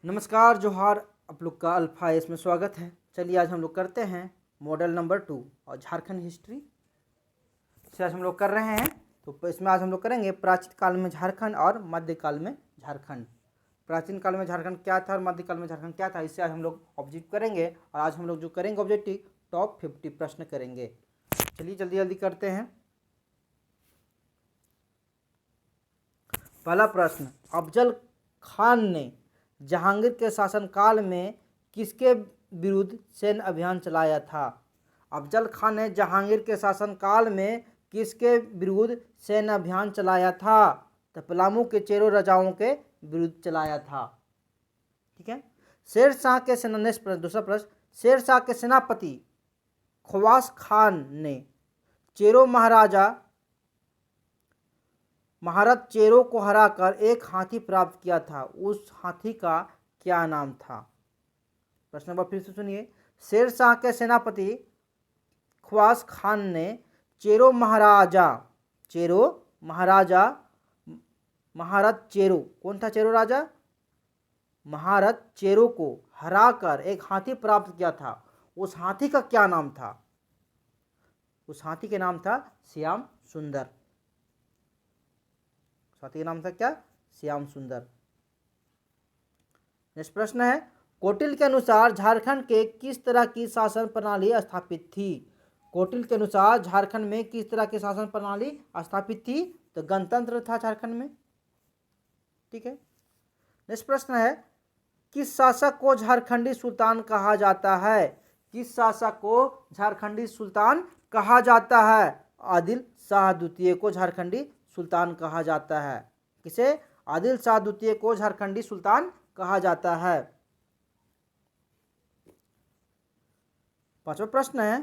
नमस्कार जोहार, आप लोग का अल्फा इसमें स्वागत है। चलिए आज हम लोग करते हैं मॉडल नंबर 2 और झारखंड हिस्ट्री से आज हम लोग कर रहे हैं। तो इसमें आज हम लोग करेंगे प्राचीन काल में झारखंड और मध्यकाल में झारखंड। प्राचीन काल में झारखंड क्या था और मध्यकाल में झारखंड क्या था, इससे आज हम लोग ऑब्जेक्टिव करेंगे। और आज हम लोग जो करेंगे ऑब्जेक्टिव टॉप 50 प्रश्न करेंगे। चलिए जल्दी जल्दी करते हैं। पहला प्रश्न, अफजल खान ने जहांगीर के शासनकाल में किसके विरुद्ध सैन्य अभियान चलाया था? अफजल खान ने जहांगीर के शासनकाल में किसके विरुद्ध सैन्य अभियान चलाया था? तो पलामू के चेरो राजाओं के विरुद्ध चलाया था। ठीक है। शेर शाह के सेना नेक्स्ट प्रश्न, दूसरा प्रश्न, शेर शाह के सेनापति खवास खान ने चेरो महारत चेरो को हराकर एक हाथी प्राप्त किया था। उस हाथी का क्या नाम था? प्रश्न नंबर फिर से सुनिए। शेर शाह के सेनापति खवास खान ने चेरो महाराजा महारत चेरो, कौन था चेरो राजा? महारत चेरो को हराकर एक हाथी प्राप्त किया था। उस हाथी का क्या नाम था? उस हाथी के नाम था श्याम सुंदर। हाथी का नाम था क्या? श्याम सुंदर। नेक्स्ट प्रश्न है, कौटिल्य के अनुसार झारखंड के किस तरह की शासन प्रणाली स्थापित थी? कौटिल्य के अनुसार झारखंड में किस तरह की शासन प्रणाली स्थापित थी? तो गणतंत्र था झारखंड में। ठीक है। नेक्स्ट प्रश्न है, किस शासक को झारखंडी सुल्तान कहा जाता है? किस शासक को झारखंडी सुल्तान कहा जाता है? आदिल शाह द्वितीय को झारखंडी सुल्तान कहा जाता है। किसे? आदिल शाह द्वितीय को झारखंडी सुल्तान कहा जाता है। पांचवा प्रश्न है,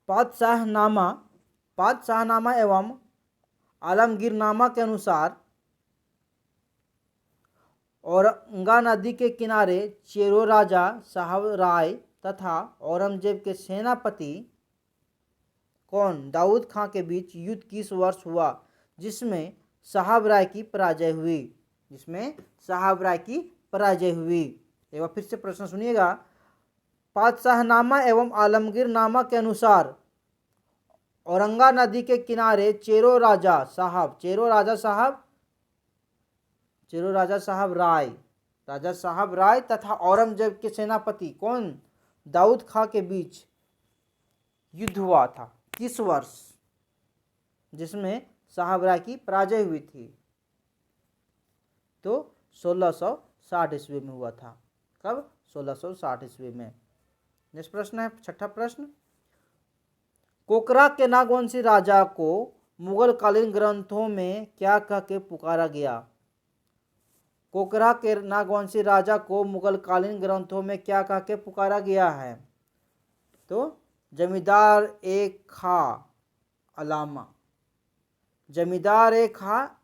पातशाहनामा एवं आलमगीरनामा के अनुसार औरंगा नदी के किनारे चेरो राजा साहब राय तथा औरंगजेब के सेनापति कौन दाऊद खां के बीच युद्ध किस वर्ष हुआ जिसमें साहब राय की पराजय हुई? जिसमें साहब राय की पराजय हुई। एक बार फिर से प्रश्न सुनिएगा। पातशाहनामा एवं आलमगीरनामा के अनुसार औरंगा नदी के किनारे चेरो राजा साहब राय तथा औरंगजेब के सेनापति कौन दाऊद खां के बीच युद्ध हुआ था किस वर्ष जिसमें साहब राय की पराजय हुई थी? तो 1660 ईस्वी में हुआ था। कब? 1660 ईस्वी में। नेक्स्ट प्रश्न है, छठा प्रश्न, कोकरा के नागवंशी राजा को मुगल कालीन ग्रंथों में क्या कह के पुकारा गया? कोकरा के नागवंशी राजा को मुगल कालीन ग्रंथों में क्या कह के पुकारा गया है? तो जमींदार एक खा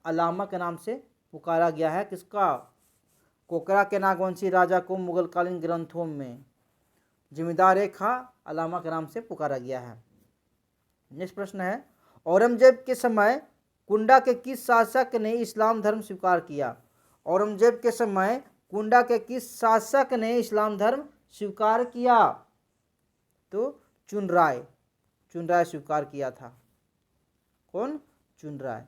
अलामा के नाम से पुकारा गया है। किसका? कोकरा के नागवंशी राजा को मुगल कालीन ग्रंथों में जमींदार एक खा अलामा के नाम से पुकारा गया है। नेक्स्ट प्रश्न है, औरंगजेब के समय कुंडा के किस शासक ने इस्लाम धर्म स्वीकार किया? औरंगजेब के समय कुंडा के किस शासक ने इस्लाम धर्म स्वीकार किया? तो चुनराय स्वीकार किया था। कौन? चुनराय।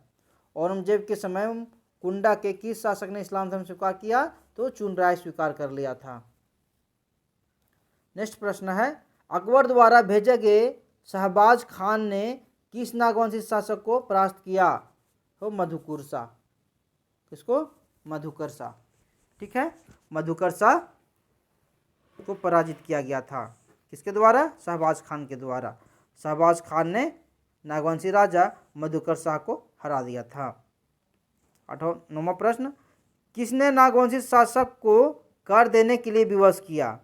औरंगजेब के समय कुंडा के किस शासक ने इस्लाम धर्म स्वीकार किया? तो चुनराय स्वीकार कर लिया था। नेक्स्ट प्रश्न है, अकबर द्वारा भेजे गए शहबाज खान ने किस नागवंशी शासक को परास्त किया? तो मधुकर शाह। किसको? मधुकर शाह। ठीक है, मधुकर शाह को पराजित किया गया था। किसके द्वारा? शहबाज खान के द्वारा। शहबाज खान ने नागवंशी राजा मधुकर शाह को हरा दिया था। 9वां प्रश्न, किसने नागवंशी शासक को कर देने के लिए विवश किया?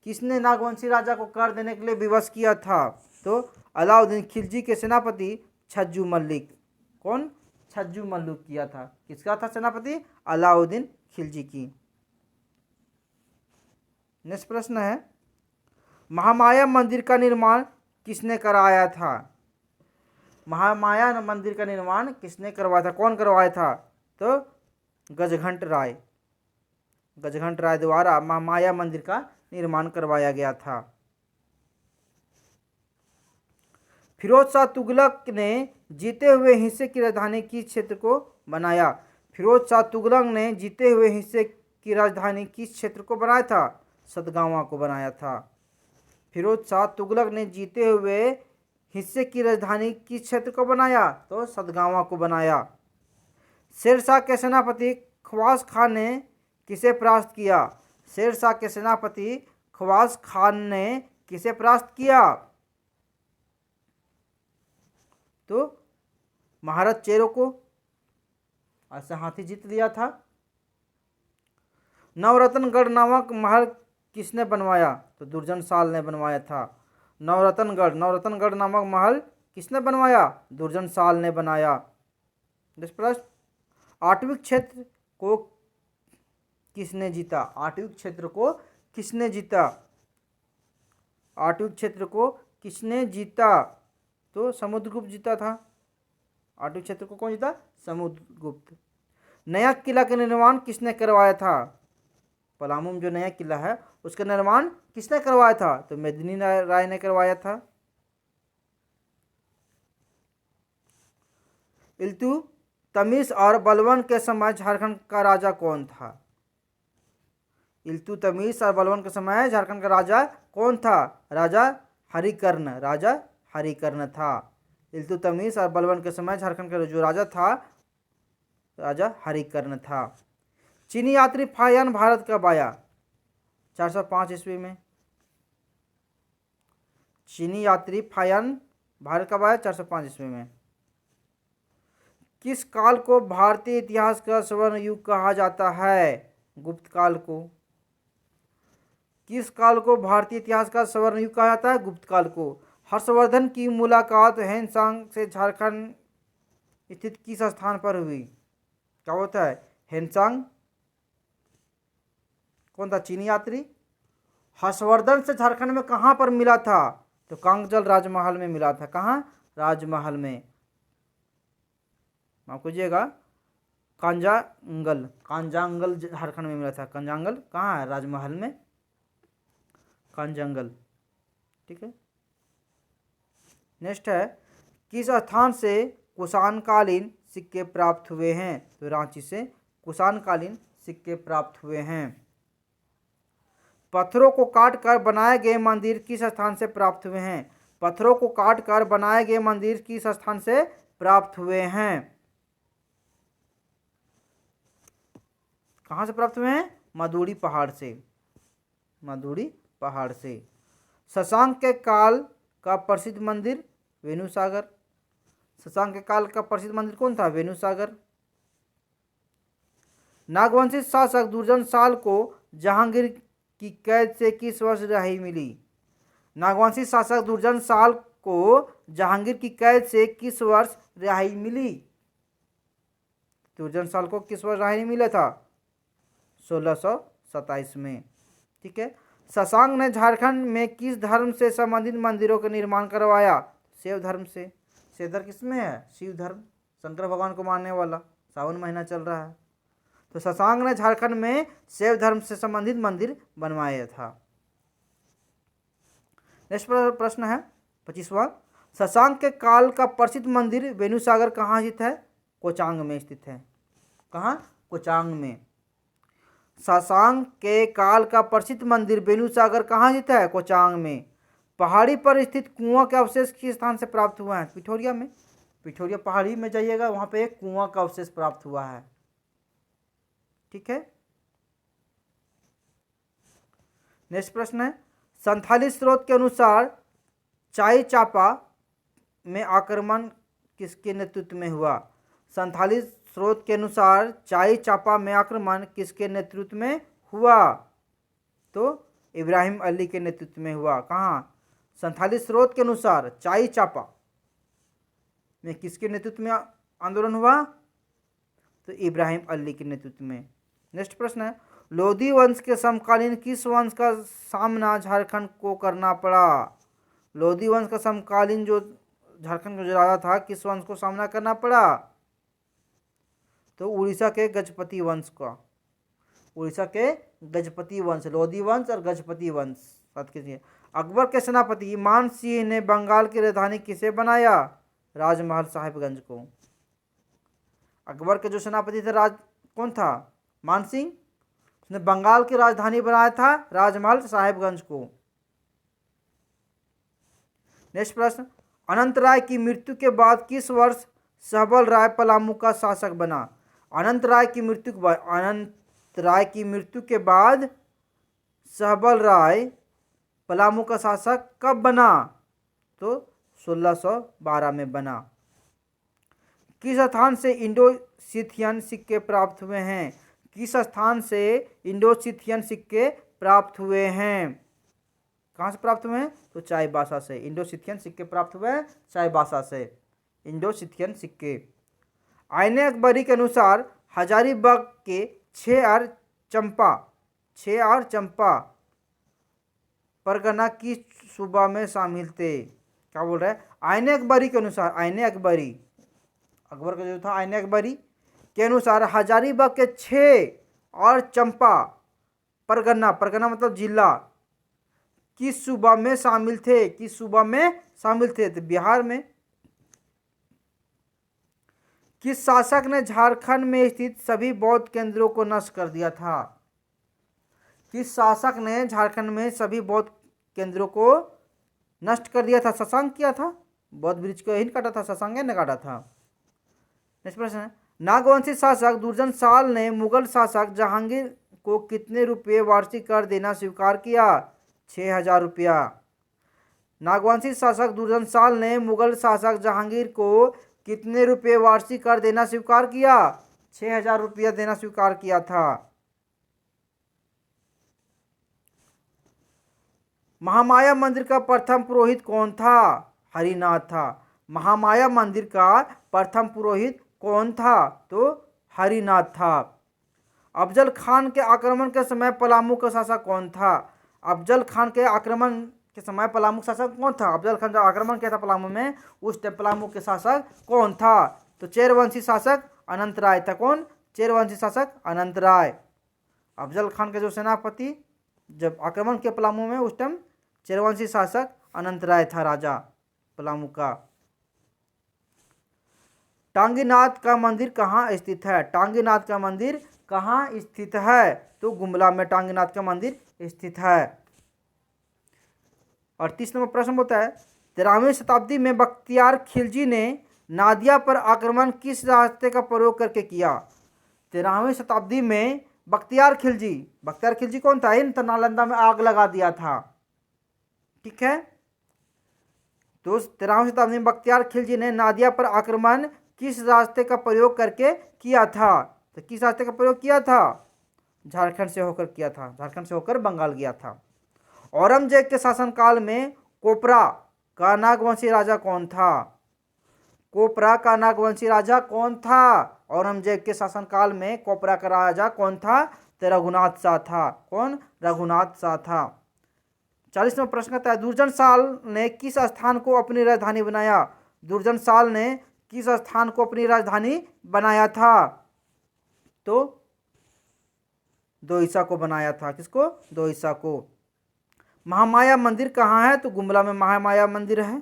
किसने नागवंशी राजा को कर देने के लिए विवश किया था? तो अलाउद्दीन खिलजी के सेनापति छज्जू मल्लिक। कौन? छज्जू मल्लिक किया था। किसका था सेनापति? अलाउद्दीन खिलजी की। नेक्स्ट प्रश्न है, महामाया मंदिर का निर्माण किसने कराया था? महामाया मंदिर का निर्माण किसने करवाया था? कौन करवाया था? तो गजघंट राय। गजघंट राय द्वारा महामाया मंदिर का निर्माण करवाया गया था। फिरोज शाह तुगलक ने जीते हुए हिस्से की राजधानी किस क्षेत्र को बनाया? फिरोज शाह तुगलक ने जीते हुए हिस्से की राजधानी किस क्षेत्र को बनाया था? सतगावा को बनाया था। फिरोज शाह तुगलक ने जीते हुए हिस्से की राजधानी किस क्षेत्र को बनाया? तो सतगावा को बनाया। शेरशाह के सेनापति खवास खान ने किसे परास्त किया? शेरशाह के सेनापति खवास खान ने किसे परास्त किया? तो महाराज चेरो को। ऐसे हाथी जीत लिया था। नवरत्नगढ़ नामक महल किसने बनवाया? तो दुर्जनशाल ने बनवाया था। नवरत्नगढ़ नामक महल किसने बनवाया? दुर्जनशाल ने बनाया। प्रश्न, आठवीं क्षेत्र को किसने जीता? आठवीं क्षेत्र को किसने जीता? आठवीं क्षेत्र को किसने जीता? तो समुद्रगुप्त जीता था। आठवीं क्षेत्र को कौन जीता? समुद्रगुप्त। नया किला का निर्माण किसने करवाया था? पलामू में जो नया किला है उसका निर्माण किसने करवाया था? तो मेदिनी राय ने करवाया था। इल्तुतमिश और बलबन के समय झारखंड का राजा कौन था? इल्तुतमिश और बलबन के समय झारखंड का राजा कौन था? राजा हरिकर्ण था। इल्तुतमिश और बलबन के समय झारखंड का जो राजा था, राजा हरिकर्ण था। चीनी यात्री फाहियान भारत कब आया? 405 ईस्वी में। चीनी यात्री फाहियान भारत कब आया? 405 ईस्वी में। किस काल को भारतीय इतिहास का स्वर्ण युग कहा जाता है? गुप्त काल को। किस काल को भारतीय इतिहास का स्वर्ण युग कहा जाता है? गुप्त काल को। हर्षवर्धन की मुलाकात हेनसांग से झारखंड स्थित किस स्थान पर हुई? क्या होता है? हेनसांग कौन था? चीनी यात्री। हर्षवर्धन से झारखंड में कहां पर मिला था? तो कांगजल राजमहल में मिला था। कहां? राजमहल में। माफ कीजिएगा, कांजांगल झारखंड में मिला था। कांजांगल कहाँ है? राजमहल में कांजांगल। ठीक है। नेक्स्ट है, किस स्थान से कुषाणकालीन सिक्के प्राप्त हुए हैं? तो रांची से कुषाणकालीन सिक्के प्राप्त हुए हैं। पत्थरों को काटकर बनाए गए मंदिर किस स्थान से प्राप्त हुए हैं? पत्थरों को काटकर बनाए गए मंदिर किस स्थान से प्राप्त हुए हैं? कहाँ से प्राप्त हुए हैं? मधुड़ी पहाड़ से। मधुड़ी पहाड़ से। शशांक के काल का प्रसिद्ध मंदिर? वेणुसागर। शशांक के काल का प्रसिद्ध मंदिर कौन था? वेणुसागर। नागवंशी शासक दुर्जनशाल को जहांगीर की कैद से किस वर्ष रिहाई मिली? नागवंशी शासक दुर्जनशाल को जहांगीर की कैद से किस वर्ष रिहाई मिली? दुर्जनशाल को किस वर्ष रिहाई मिला था? 1627 में। ठीक है। शशांक ने झारखंड में किस धर्म से संबंधित मंदिरों का निर्माण करवाया? शिव धर्म से। शिव धर्म किसमें है? शिव धर्म, शंकर भगवान को मानने वाला। सावन महीना चल रहा है तो शशांक ने झारखंड में शिव धर्म से संबंधित मंदिर बनवाया था। नेक्स्ट प्रश्न है 25वां। शशांक के काल का प्रसिद्ध मंदिर वेणुसागर कहाँ स्थित है? कोचांग में स्थित है। कहाँ? कोचांग में। शशांक के काल का प्रसिद्ध मंदिर वेणुसागर कहाँ स्थित है? कोचांग में। पहाड़ी पर स्थित कुआं के अवशेष किस स्थान से प्राप्त हुआ है? पिठोरिया में। पिठोरिया पहाड़ी में जाइएगा, वहां पे एक कुआं का अवशेष प्राप्त हुआ है। ठीक है। नेक्स्ट प्रश्न है, संथाली स्रोत के अनुसार चाई चापा में आक्रमण किसके नेतृत्व में हुआ? संथाली स्रोत के अनुसार चाई चापा में आक्रमण किसके नेतृत्व में हुआ? तो इब्राहिम अली के नेतृत्व में हुआ। कहाँ? संथाली स्रोत के अनुसार चाई चापा में किसके नेतृत्व में आंदोलन हुआ? तो इब्राहिम अली के नेतृत्व में। नेक्स्ट प्रश्न है, लोधी वंश के समकालीन किस वंश का सामना झारखंड को करना पड़ा? लोधी वंश का समकालीन जो झारखंड का जो राजा था, किस वंश को सामना करना पड़ा? तो उड़ीसा के गजपति वंश का। उड़ीसा के गजपति वंश, लोधी वंश और गजपति वंश। बात कीजिए, अकबर के सेनापति मान सिंह ने बंगाल की राजधानी किसे बनाया? राजमहल साहिबगंज को। अकबर के जो सेनापति थे कौन था? मान सिंह। उसने बंगाल की राजधानी बनाया था राजमहल साहिबगंज को। नेक्स्ट प्रश्न, अनंत राय की मृत्यु के बाद किस वर्ष सहबल राय पलामू का शासक बना? अनंत राय की मृत्यु के बाद सहबल राय पलामू का शासक कब बना? तो 1612 में बना। किस स्थान से इंडो सिथियन सिक्के प्राप्त हुए हैं? किस स्थान से इंडो सिथियन सिक्के प्राप्त हुए हैं? कहाँ से प्राप्त हुए हैं? तो चाईबासा से इंडो सिथियन सिक्के प्राप्त हुए हैं, चाईबासा से इंडो सिथियन सिक्के। आईने अकबरी के अनुसार हजारीबाग के 6 और चंपा परगना किस सूबा में शामिल थे? क्या बोल रहा है? आईने अकबरी के अनुसार, आईने अकबरी, अकबर का जो था आईने अकबरी के अनुसार हजारीबाग के 6 और चंपा परगना, परगना मतलब जिला, किस सूबा में शामिल थे? किस सूबा में शामिल थे? तो बिहार में। किस शासक ने झारखंड में स्थित सभी बौद्ध केंद्रों को नष्ट कर दिया था? किस शासक ने झारखंड में सभी बौद्ध केंद्रों को नष्ट कर दिया था? शशांक किया था। बौद्ध वृक्ष को ही काटा था, शशांक ने काटा था। नेक्स्ट प्रश्न है, नागवंशी शासक दुर्जन साल ने मुगल शासक जहांगीर को कितने रुपये वार्षिक कर देना स्वीकार किया? 6000 रुपया। नागवंशी शासक दुर्जन साल ने मुगल शासक जहांगीर को कितने रुपये वार्षिक कर देना स्वीकार किया? 6000 रुपया देना स्वीकार किया था। महामाया मंदिर का प्रथम पुरोहित कौन था? हरिनाथ था। महामाया मंदिर का प्रथम पुरोहित कौन था? तो हरिनाथ था। अफजल खान के आक्रमण के समय पलामू का शासक कौन था? अफजल खान के आक्रमण के समय पलामू का शासक कौन था? अफजल खान जब आक्रमण किया था पलामू में, उस टाइम पलामू के शासक कौन था? तो चेरवंशी शासक अनंत राय था। कौन? चेरवंशी शासक अनंत राय। अफजल खान के जो सेनापति जब आक्रमण किया पलामू में, उस टाइम चेरवंशी शासक अनंत राय था, राजा पलामू का। टांगीनाथ का मंदिर कहाँ स्थित है? टांगीनाथ का मंदिर कहाँ स्थित है? तो गुमला में टांगीनाथ का मंदिर स्थित है। और 30 नंबर प्रश्न होता है, 13वीं शताब्दी में बख्तियार खिलजी ने नादिया पर आक्रमण किस रास्ते का प्रयोग करके किया? 13वीं शताब्दी में बख्तियार खिलजी कौन था? इन नालंदा में आग लगा दिया था। ठीक है, तो 13वीं शताब्दी में बख्तियार खिलजी ने नादिया पर आक्रमण किस रास्ते का प्रयोग करके किया था? तो किस रास्ते का प्रयोग किया था? झारखंड से होकर किया था, झारखंड से होकर बंगाल गया था। औरंगजेब के शासनकाल में कोपरा का नागवंशी राजा कौन था? कोपरा का नागवंशी राजा कौन था? औरंगजेब के शासनकाल में कोपरा का राजा कौन था? तो रघुनाथ शाह था। कौन? रघुनाथ शाह था। 40वां प्रश्न कहता है, दुर्जन साल ने किस स्थान को अपनी राजधानी बनाया? दुर्जन साल ने किस स्थान को अपनी राजधानी बनाया था? तो दोईसा को बनाया था। किसको? दोईसा को। महामाया मंदिर कहाँ है? तो गुमला में महामाया मंदिर है।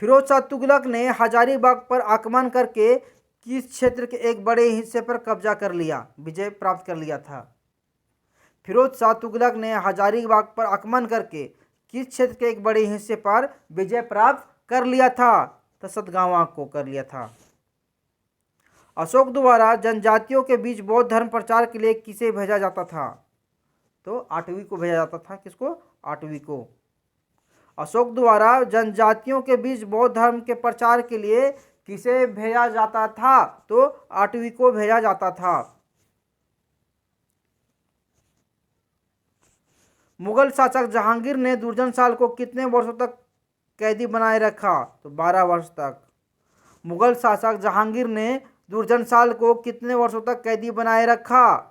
फिरोज शाह तुगलक ने हजारीबाग पर आक्रमण करके किस क्षेत्र के एक बड़े हिस्से पर कब्जा कर लिया, विजय प्राप्त कर लिया था? फिरोज शाह तुगलक ने हजारीबाग पर आक्रमण करके किस क्षेत्र के एक बड़े हिस्से पर विजय प्राप्त कर लिया था? तो सतगावा को कर लिया था। अशोक द्वारा जनजातियों के बीच बौद्ध धर्म प्रचार के लिए किसे भेजा जाता था? तो आठवीं को भेजा जाता था। किसको? आठवीं को। अशोक द्वारा जनजातियों के बीच बौद्ध धर्म के प्रचार के लिए किसे भेजा जाता था? तो आठवीं को भेजा जाता था। मुगल शासक जहांगीर ने दुर्जन साल को कितने वर्षों तक कैदी बनाए रखा? तो 12 वर्ष तक। मुगल शासक जहांगीर ने दुर्जन साल को कितने वर्षों तक कैदी बनाए रखा?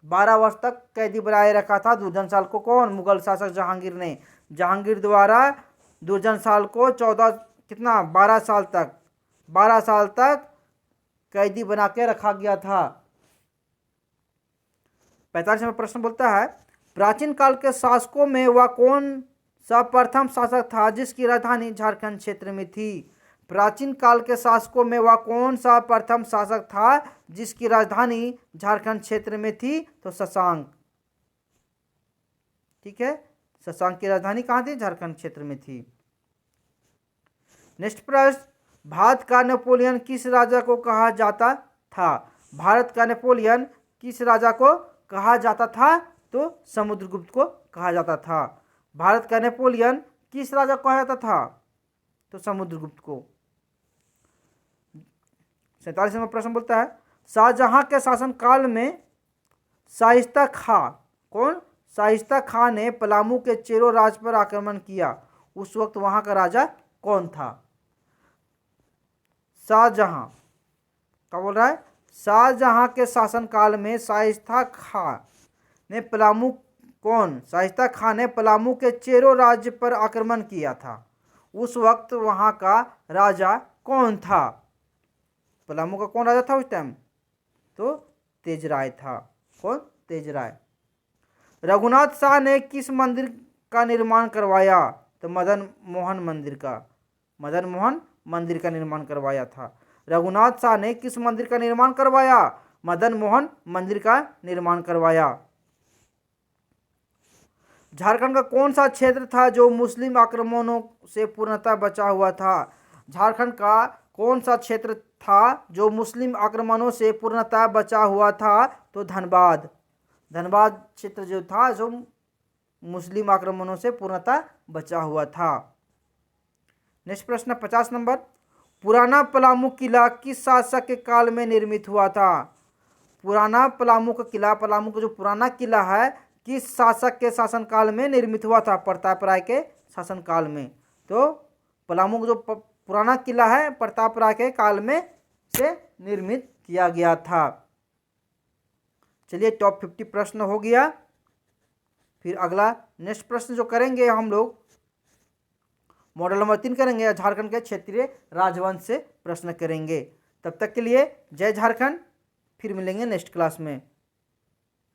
12 वर्ष तक कैदी बनाए रखा था दुर्जन साल को। कौन? मुगल शासक जहांगीर ने। जहांगीर द्वारा दुर्जन साल को 12 साल तक कैदी बना के रखा गया था। 45 नंबर प्रश्न बोलता है, प्राचीन काल के शासकों में वह कौन सा प्रथम शासक था जिसकी राजधानी झारखंड क्षेत्र में थी? प्राचीन काल के शासकों में वह कौन सा प्रथम शासक था जिसकी राजधानी झारखंड क्षेत्र में थी? तो शशांक। ठीक है, शशांक की राजधानी कहाँ थी? झारखंड क्षेत्र में थी। नेक्स्ट प्रश्न, भारत का नेपोलियन किस राजा को कहा जाता था? भारत का नेपोलियन किस राजा को कहा जाता था? तो समुद्रगुप्त को कहा जाता था। भारत का नेपोलियन किस राजा को कहा जाता था? तो समुद्रगुप्त को। 47 नंबर प्रश्न बोलता है, शाहजहां के शासनकाल में शाइस्ता खां, कौन? शाइस्ता खां ने पलामू के चेरो राज पर आक्रमण किया, उस वक्त वहां का राजा कौन था? शाहजहां, क्या बोल रहा है? शाहजहां के शासनकाल में शाइस्ता खां ने पलामू, कौन? शाइस्ता खां ने पलामू के चेरो राज्य पर आक्रमण किया था, उस वक्त वहां का राजा कौन था? पलामू का कौन राजा था उस टाइम? तो तेजराय था। कौन? तेजराय। रघुनाथ शाह ने किस मंदिर का निर्माण करवाया? तो मदन मोहन मंदिर का, मदन मोहन मंदिर का निर्माण करवाया था। रघुनाथ शाह ने किस मंदिर का निर्माण करवाया? मदन मोहन मंदिर का निर्माण करवाया। झारखंड का कौन सा क्षेत्र था जो मुस्लिम आक्रमणों से पूर्णतः बचा हुआ था? झारखंड का कौन सा क्षेत्र था जो मुस्लिम आक्रमणों से पूर्णतः बचा हुआ था? तो धनबाद। धनबाद क्षेत्र जो था जो मुस्लिम आक्रमणों से पूर्णतः बचा हुआ था। नेक्स्ट प्रश्न 50 नंबर, पुराना पलामू किला किस शासक के काल में निर्मित हुआ था? पुराना पलामू का किला, पलामू का जो पुराना किला है, किस शासक के शासनकाल में निर्मित हुआ था? प्रताप राय के शासनकाल में। तो पलामू का जो पुराना किला है प्रताप राय के काल में से निर्मित किया गया था। चलिए टॉप 50 प्रश्न हो गया। फिर अगला नेक्स्ट प्रश्न जो करेंगे हम लोग मॉडल नंबर 3 करेंगे, झारखंड के क्षेत्रीय राजवंश से प्रश्न करेंगे। तब तक के लिए जय झारखंड, फिर मिलेंगे नेक्स्ट क्लास में।